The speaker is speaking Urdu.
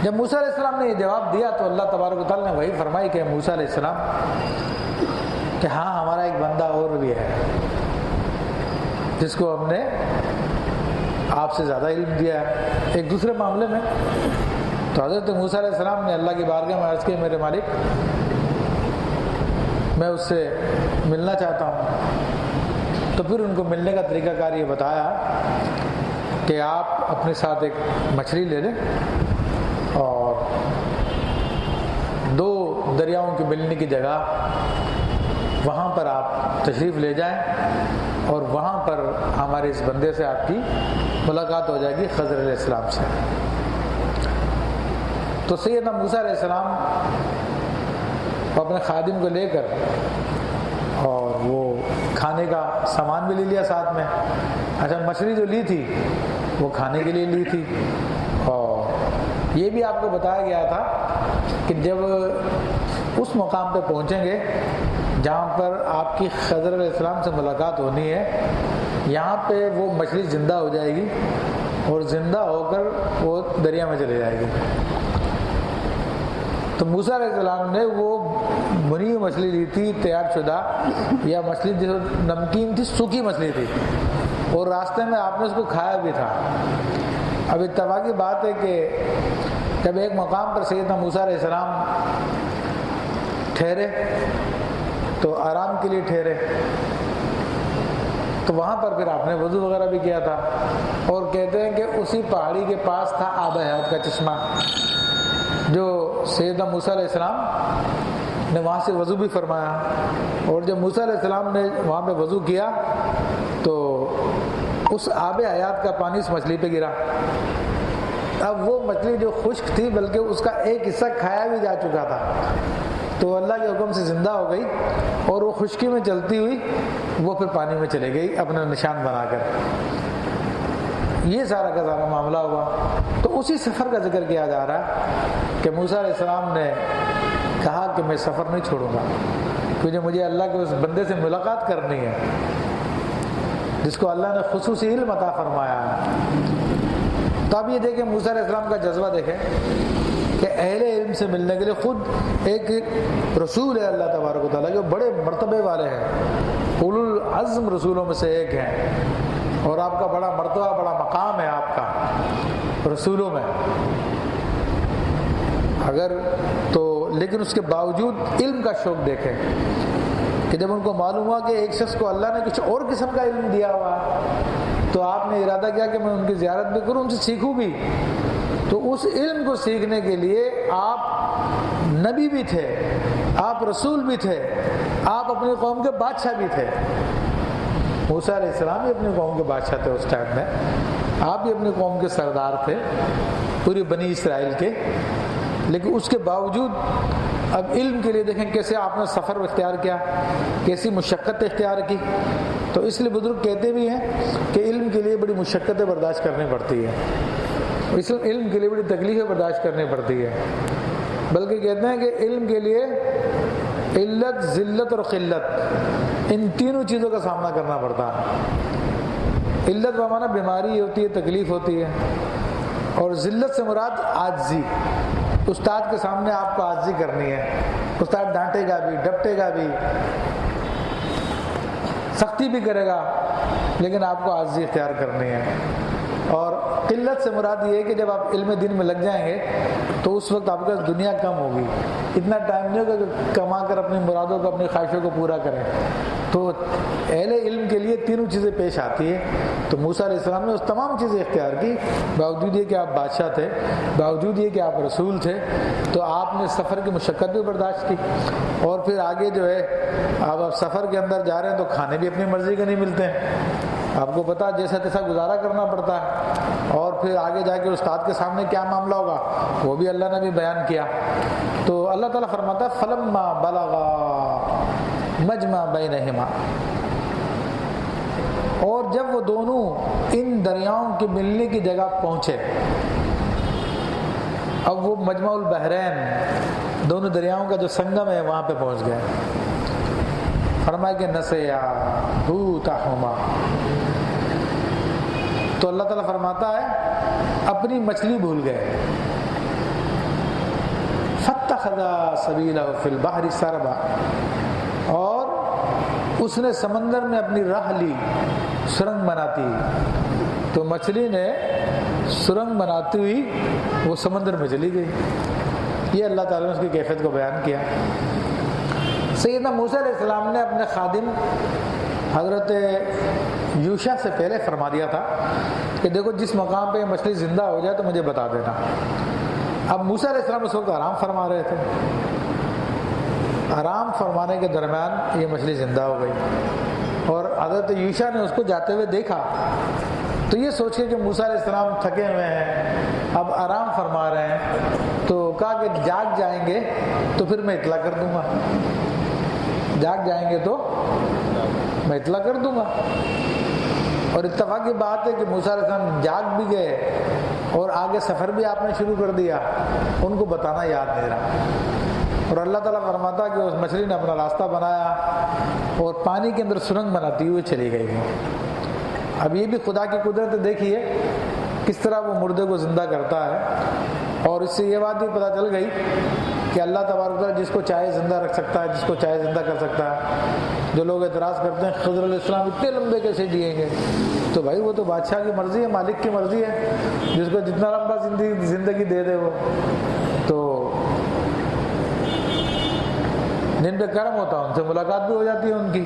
جب موسیٰ علیہ السلام نے یہ جواب دیا تو اللہ تبارک و تعالیٰ نے وہی فرمائی کہ موسیٰ علیہ السلام کہ ہاں ہمارا ایک بندہ اور بھی ہے جس کو ہم نے آپ سے زیادہ علم دیا ہے ایک دوسرے معاملے میں. تو حضرت موسیٰ علیہ السلام نے اللہ کی بارگاہ میں عرض کیا میرے مالک میں اس سے ملنا چاہتا ہوں. تو پھر ان کو ملنے کا طریقہ کار یہ بتایا کہ آپ اپنے ساتھ ایک مچھلی لے لیں اور 2 دریاؤں کے ملنے کی جگہ وہاں پر آپ تشریف لے جائیں اور وہاں پر ہمارے اس بندے سے آپ کی ملاقات ہو جائے گی خضر علیہ السلام سے. تو سیدنا موسیٰ علیہ السلام اپنے خادم کو لے کر اور وہ کھانے کا سامان بھی لے لیا ساتھ میں. اچھا مچھلی جو لی تھی وہ کھانے کے لیے لی تھی. اور یہ بھی آپ کو بتایا گیا تھا کہ جب اس مقام پہ پہنچیں گے جہاں پر آپ کی خضر علیہ السلام سے ملاقات ہونی ہے یہاں پہ وہ مچھلی زندہ ہو جائے گی اور زندہ ہو کر وہ دریا میں چلے جائے گی. تو موسیٰ علیہ السلام نے وہ بنی ہوئی مچھلی لی تھی تیار شدہ یا مچھلی جو نمکین تھی سوکھی مچھلی تھی اور راستے میں آپ نے اس کو کھایا بھی تھا. اب اتفاقی بات ہے کہ جب ایک مقام پر سیدنا موسیٰ علیہ السلام ٹھہرے تو آرام کے لیے ٹھہرے تو وہاں پر پھر آپ نے وضو وغیرہ بھی کیا تھا اور کہتے ہیں کہ اسی پہاڑی کے پاس تھا آب حیات کا چشمہ جو سیدنا موسیٰ علیہ السلام نے وہاں سے وضو بھی فرمایا. اور جب موسیٰ علیہ السلام نے وہاں پہ وضو کیا تو اس آب حیات کا پانی اس مچھلی پہ گرا. اب وہ مچھلی جو خشک تھی بلکہ اس کا ایک حصہ کھایا بھی جا چکا تھا تو اللہ کے حکم سے زندہ ہو گئی اور وہ خشکی میں چلتی ہوئی وہ پھر پانی میں چلے گئی اپنا نشان بنا کر. یہ سارا کا سارا معاملہ ہوا. تو اسی سفر کا ذکر کیا جا رہا ہے کہ موسیٰ علیہ السلام نے کہا کہ میں سفر نہیں چھوڑوں گا کیونکہ مجھے اللہ کے اس بندے سے ملاقات کرنی ہے جس کو اللہ نے خصوصی علم عطا فرمایا ہے. تو اب یہ دیکھیں موسیٰ علیہ السلام کا جذبہ دیکھیں کہ اہل علم سے ملنے کے لیے خود ایک رسول ہے اللہ تبارک و تعالیٰ جو بڑے مرتبے والے ہیں اولو العزم رسولوں میں سے ایک ہیں اور آپ کا بڑا مرتبہ بڑا مقام ہے آپ کا رسولوں میں اگر تو لیکن اس کے باوجود علم کا شوق دیکھیں کہ جب ان کو معلوم ہوا کہ ایک شخص کو اللہ نے کچھ اور قسم کا علم دیا ہوا تو آپ نے ارادہ کیا کہ میں ان کی زیارت بھی کروں ان سے سیکھوں بھی. تو اس علم کو سیکھنے کے لیے آپ نبی بھی تھے آپ رسول بھی تھے آپ اپنی قوم کے بادشاہ بھی تھے. موسیٰ علیہ السلام بھی اپنی قوم کے بادشاہ تھے اس ٹائم میں آپ بھی اپنی قوم کے سردار تھے پوری بنی اسرائیل کے. لیکن اس کے باوجود اب علم کے لیے دیکھیں کیسے آپ نے سفر اختیار کیا کیسی مشقت اختیار کی. تو اس لیے بزرگ کہتے بھی ہیں کہ علم کے لیے بڑی مشقتیں برداشت کرنی پڑتی ہے اس علم کے لیے بڑی تکلیفیں برداشت کرنی پڑتی ہے. بلکہ کہتے ہیں کہ علم کے لیے علت ذلت اور قلت ان تینوں چیزوں کا سامنا کرنا پڑتا ہے. علت بمعنی بیماری ہوتی ہے تکلیف ہوتی ہے اور ذلت سے مراد عاجزی. استاد کے سامنے آپ کو عاجزی کرنی ہے استاد ڈانٹے گا بھی ڈپٹے گا بھی سختی بھی کرے گا لیکن آپ کو عاجزی اختیار کرنی ہے. اور قلت سے مراد یہ ہے کہ جب آپ علم دین میں لگ جائیں گے تو اس وقت آپ کا دنیا کم ہوگی اتنا ٹائم نہیں ہوگا کہ کما کر اپنی مرادوں کو اپنی خواہشوں کو پورا کریں. تو اہل علم کے لیے تینوں چیزیں پیش آتی ہے. تو موسیٰ علیہ السلام نے اس تمام چیزیں اختیار کی باوجود یہ کہ آپ بادشاہ تھے باوجود یہ کہ آپ رسول تھے تو آپ نے سفر کی مشقت بھی برداشت کی. اور پھر آگے جو ہے اب آپ سفر کے اندر جا رہے ہیں تو کھانے بھی اپنی مرضی کے نہیں ملتے ہیں آپ کو پتا جیسا تیسا گزارا کرنا پڑتا ہے. اور پھر آگے جا کے استاد کے سامنے کیا معاملہ ہوگا وہ بھی اللہ نے بھی بیان کیا. تو اللہ تعالیٰ فرماتا ہے فلما بلغا مجمع بینہما اور جب وہ دونوں ان دریاؤں کے ملنے کی جگہ پہنچے. اب وہ مجمع البحرین دونوں دریاؤں کا جو سنگم ہے وہاں پہ پہنچ گئے. فرمایا کہ نسیا حوتہما تو اللہ تعالیٰ فرماتا ہے اپنی مچھلی بھول گئے. اتخذ سبیلہ فی البحر سربا، اور اس نے سمندر میں اپنی راہ لی سرنگ بناتی، تو مچھلی نے سرنگ بناتی ہوئی وہ سمندر میں چلی گئی۔ یہ اللہ تعالیٰ نے اس کی کیفیت کو بیان کیا۔ سیدنا موسیٰ علیہ السلام نے اپنے خادم حضرت یوشع سے پہلے فرما دیا تھا کہ دیکھو جس مقام پہ یہ مچھلی زندہ ہو جائے تو مجھے بتا دینا۔ اب موسیٰ علیہ السلام اس وقت آرام فرما رہے تھے، آرام فرمانے کے درمیان یہ مچھلی زندہ ہو گئی، اور حضرت یوشع نے اس کو جاتے ہوئے دیکھا تو یہ سوچ کے کہ موسیٰ علیہ السلام تھکے ہوئے ہیں، اب آرام فرما رہے ہیں، تو کہا کہ جاگ جائیں گے تو پھر میں اطلاع کر دوں گا، جاگ جائیں گے تو میں اطلاع کر دوں گا۔ اور اتفاق کی بات ہے کہ موسیٰ علیہ السلام جاگ بھی گئے اور آگے سفر بھی آپ نے شروع کر دیا، ان کو بتانا یاد نہیں رہا۔ اور اللہ تعالیٰ فرماتا کہ اس مچھلی نے اپنا راستہ بنایا اور پانی کے اندر سرنگ بناتی ہوئی چلی گئی۔ اب یہ بھی خدا کی قدرت دیکھیے کس طرح وہ مردے کو زندہ کرتا ہے، اور اس سے یہ بات بھی پتہ چل گئی کہ اللہ تبارک تعالیٰ جس کو چاہے زندہ رکھ سکتا ہے، جس کو چاہے زندہ کر سکتا ہے۔ جو لوگ اعتراض کرتے ہیں خضر علیہ السلام اتنے لمبے کیسے جئیں گے، تو بھائی وہ تو بادشاہ کی مرضی ہے، مالک کی مرضی ہے، جس کو جتنا لمبا زندگی دے دے وہ، تو جن پہ کرم ہوتا ہے ان سے ملاقات بھی ہو جاتی ہے ان کی۔